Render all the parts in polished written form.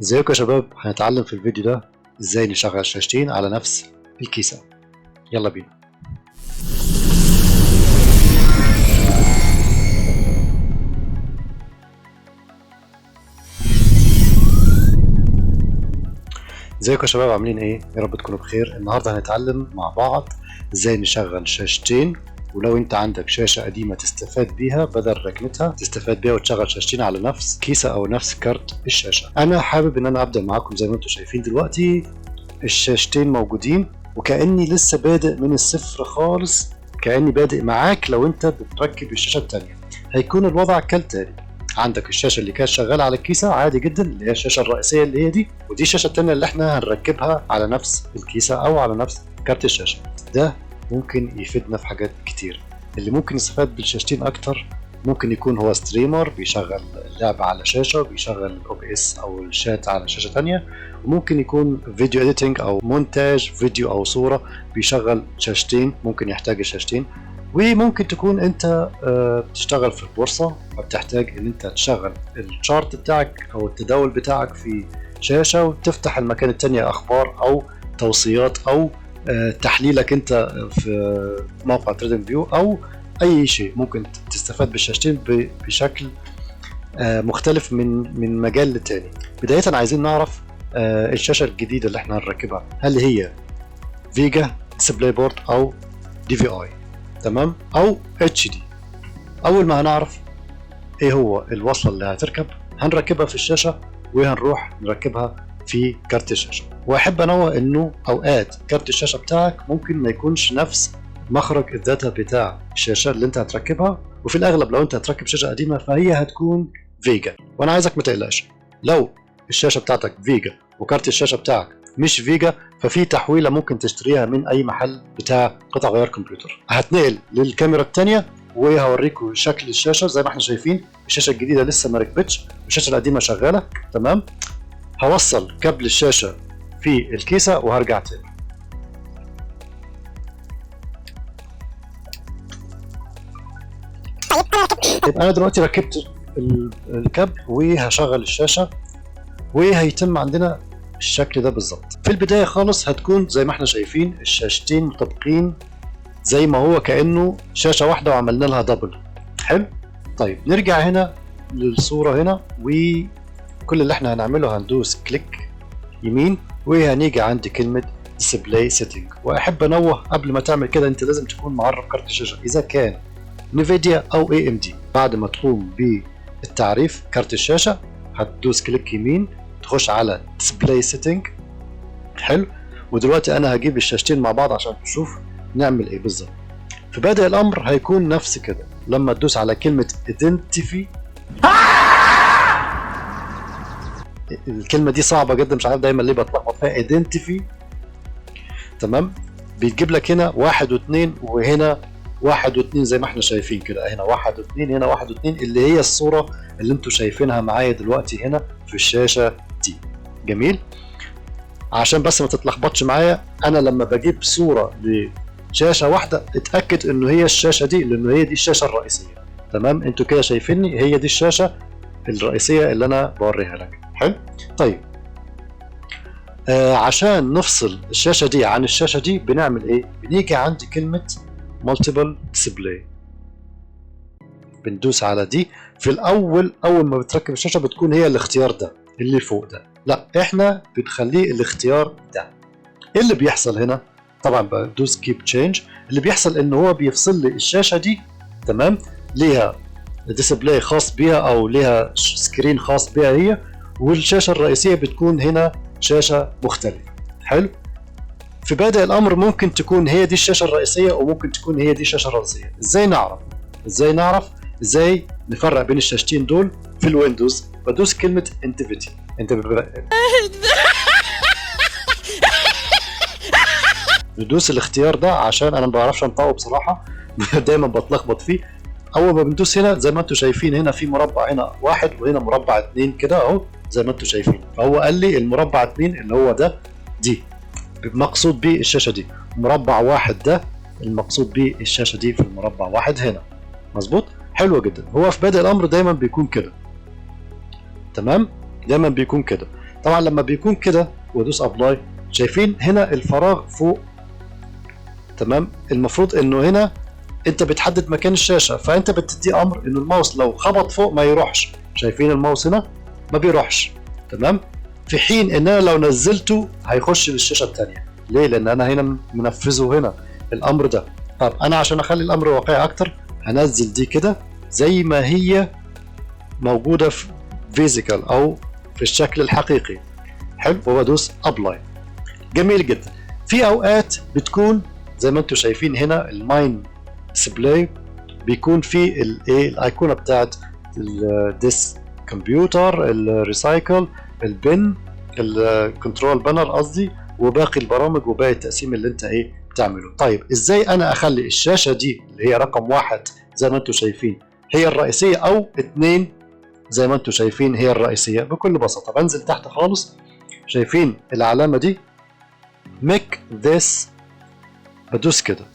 ازيكم يا شباب، هنتعلم في الفيديو ده ازاي نشغل شاشتين على نفس الكيسة. يلا بينا. ازيكم يا شباب، عاملين ايه؟ يا رب تكونوا بخير. النهارده هنتعلم مع بعض ازاي نشغل شاشتين، ولو انت عندك شاشة قديمة تستفاد بيها بدل ركنتها، تستفاد بيها وتشغل شاشتين على نفس كيسة او نفس كارت الشاشة. انا حابب ان انا ابدأ معاكم زي ما انتم شايفين دلوقتي الشاشتين موجودين، وكأني لسه بادئ من الصفر خالص، كأني بادئ معاك. لو انت بتركب الشاشة التانية هيكون الوضع كالتالي: عندك الشاشة اللي كانت شغالة على الكيسة عادي جدا، اللي هي الشاشة الرئيسية اللي هي دي، ودي الشاشة التانية اللي احنا هنركبها على نفس الكيسة او على نفس كارت الشاشة. ده ممكن يفيدنا في حاجات كتير. اللي ممكن يستفاد بالشاشتين اكتر ممكن يكون هو ستريمر بيشغل اللعبة على شاشة، بيشغل OBS او الشات على شاشة تانية، وممكن يكون فيديو اديتنج او مونتاج فيديو او صورة بيشغل شاشتين، ممكن يحتاج الشاشتين. وممكن تكون انت بتشتغل في البورصة فبتحتاج ان انت تشغل الشارت بتاعك او التداول بتاعك في شاشة، وتفتح المكان التانية اخبار او توصيات او تحليلك انت في موقع تريدنج فيو او اي شيء. ممكن تستفاد بالشاشتين بشكل مختلف من مجال للتاني. بداية عايزين نعرف الشاشة الجديدة اللي احنا هنركبها هل هي فيجا ديسبلاي بورد او DVI، تمام، او HD. اول ما هنعرف ايه هو الوصلة اللي هتركب هنركبها في الشاشة وهنروح نركبها في كارت الشاشة. واحب انوه انه اوقات كارت الشاشة بتاعك ممكن ما يكونش نفس مخرج الداتا بتاع الشاشة اللي انت هتركبها، وفي الاغلب لو انت هتركب شاشة قديمة فهي هتكون فيجا. وانا عايزك ما تقلقش، لو الشاشة بتاعتك فيجا وكارت الشاشة بتاعك مش فيجا ففي تحويلة ممكن تشتريها من اي محل بتاع قطع غيار كمبيوتر. هتنقل للكاميرا التانية وهوريكم شكل الشاشة. زي ما احنا شايفين الشاشة الجديدة لسه ما ركبتش والشاشة القديمة شغالة تمام. هوصل كابل الشاشة في الكيسة وهرجع تاني. طيب انا دلوقتي ركبت الكابل وهشغل الشاشة، وهيتم عندنا الشكل ده بالظبط. في البداية خالص هتكون زي ما احنا شايفين الشاشتين مطبقين زي ما هو كأنه شاشة واحدة وعملنا لها دبل. حلو. طيب نرجع هنا للصورة هنا، وكل اللي احنا هنعمله هندوس كليك يمين وهنيجي عند كلمة display setting. واحب انوه قبل ما تعمل كده انت لازم تكون معرف كارت الشاشة اذا كان نيفيديا او AMD. بعد ما تقوم بالتعريف كارت الشاشة هتدوس كليك يمين تخش على display setting. حلو. ودلوقتي انا هجيب الشاشتين مع بعض عشان تشوف نعمل ايه بالظبط. في بادئ الامر هيكون نفس كده، لما تدوس على كلمة identify. الكلمة دي صعبة جدا، مش عارف دايما ليه بتلخبط فيها. identify تمام. بيتجيب لك هنا 1 و2 وهنا 1 و2 زي ما احنا شايفين كده، هنا 1 و2 هنا 1 و2 اللي هي الصورة اللي انتوا شايفينها معايا دلوقتي هنا في الشاشة دي. جميل. عشان بس ما تتلخبطش معايا، انا لما بجيب صورة لشاشة واحدة اتأكد انه هي الشاشة دي، لانه هي دي الشاشة الرئيسية. تمام. انتوا كده شايفيني هي دي الشاشة الرئيسية اللي انا بوريها لك. حلو. طيب عشان نفصل الشاشة دي عن الشاشة دي بنعمل ايه؟ بنيجي عند كلمة multiple display، بندوس على دي. في الاول اول ما بتركب الشاشة بتكون هي الاختيار ده اللي فوق ده، لا احنا بنخليه الاختيار ده. ايه اللي بيحصل هنا؟ طبعا بدوس keep change. اللي بيحصل ان هو بيفصل لي الشاشة دي تمام، ليها ديسبلاي خاص بيها او ليها سكرين خاص بيها هي، والشاشة الرئيسية بتكون هنا شاشة مختلفة. حلو. في بادئ الامر ممكن تكون هي دي الشاشة الرئيسية وممكن تكون هي دي الشاشة الرئيسية. ازاي نعرف ازاي نفرق بين الشاشتين دول؟ في الويندوز بدوس كلمة انتيفيتي. ندوس الاختيار ده عشان انا ما بعرفش انطقه بصراحة دايما بتلخبط فيه. اول ما بندوس هنا زي ما انتم شايفين هنا في مربع هنا 1 وهنا مربع 2 كده اهو زي ما انتم شايفين، فهو قال لي المربع 2 اللي هو ده دي مقصود بيه الشاشة دي، مربع 1 ده المقصود بيه الشاشة دي في المربع 1 هنا. مظبوط. حلو جدا. هو في بادئ الامر دايما بيكون كده تمام. دايما بيكون كده. طبعا لما بيكون كده وادوس ابلاي، شايفين هنا الفراغ فوق؟ تمام. المفروض انه هنا انت بتحدد مكان الشاشه، فانت بتدي امر انه الماوس لو خبط فوق ما يروحش. شايفين الماوس هنا ما بيروحش. تمام. في حين ان انا لو نزلته هيخش للشاشه الثانيه. ليه؟ لان انا هنا منفذه هنا الامر ده. طب انا عشان اخلي الامر واقعي اكتر هنزل دي كده زي ما هي موجوده في فيزيكال او في الشكل الحقيقي. حلو. وبدوس ابلاي. جميل جدا. في اوقات بتكون زي ما انتم شايفين هنا الماين ديسبلاي بيكون في الايه الايقونه بتاعت الديس كمبيوتر، الريسايكل، البن، الكنترول بانر قصدي، وباقي البرامج وباقي التقسيم اللي انت ايه بتعمله. طيب ازاي انا اخلي الشاشه دي اللي هي رقم 1 زي ما انتم شايفين هي الرئيسيه، او 2 زي ما انتم شايفين هي الرئيسيه؟ بكل بساطه بنزل تحت خالص، شايفين العلامه دي make this، بدوس كده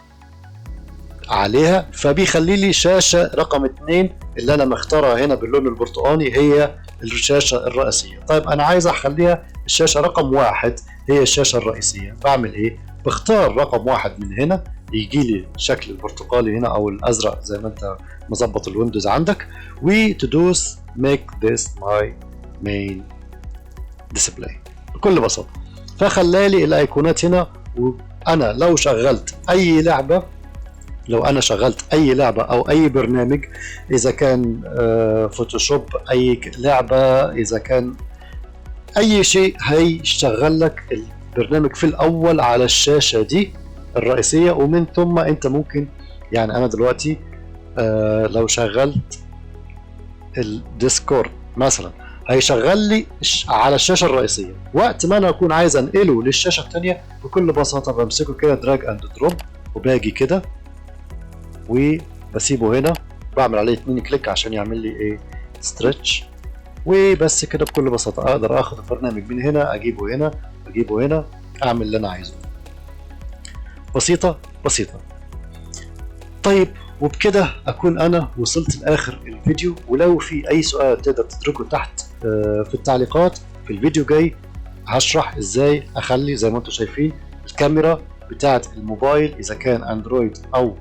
عليها فبيخلي لي شاشه رقم 2 اللي انا مختارها هنا باللون البرتقاني هي الشاشه الرئيسيه. طيب انا عايز اخليها الشاشه رقم 1 هي الشاشه الرئيسيه. بعمل ايه؟ بختار رقم 1 من هنا، يجي لي الشكل البرتقالي هنا او الازرق زي ما انت مظبط الويندوز عندك، وتدوس make this my main display بكل بساطه. فخلالي الايقونات هنا. وانا لو شغلت اي لعبه، لو انا شغلت اي لعبه او اي برنامج، اذا كان فوتوشوب، اي لعبه، اذا كان اي شيء، هيشتغل لك البرنامج في الاول على الشاشه دي الرئيسيه، ومن ثم انت ممكن يعني انا دلوقتي لو شغلت الديسكورد مثلا هيشغل لي على الشاشه الرئيسيه. وقت ما انا اكون عايز انقله للشاشه الثانيه بكل بساطه بمسكه كده دراج اند دروب، وباجي كده وبسيبه هنا، بعمل عليه 2 كليك عشان يعمل لي ايه ستريتش، وبس كده بكل بساطه اقدر اخد البرنامج من هنا اجيبه هنا اجيبه هنا، اعمل اللي انا عايزه. بسيطه بسيطه. طيب وبكده اكون انا وصلت لاخر الفيديو. ولو في اي سؤال تقدر تتركه تحت في التعليقات. في الفيديو جاي هشرح ازاي اخلي زي ما انتم شايفين الكاميرا بتاعه الموبايل اذا كان اندرويد او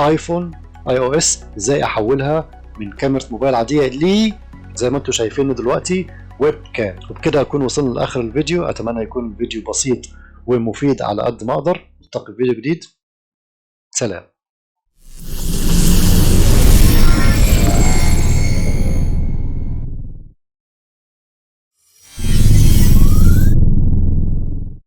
ايفون اي او اس، ازاي احولها من كاميرا موبايل عاديه ل زي ما انتم شايفين دلوقتي ويب كام. وبكده اكون وصلنا لاخر الفيديو. اتمنى يكون الفيديو بسيط ومفيد على قد ما اقدر. نلتقي في فيديو جديد. سلام.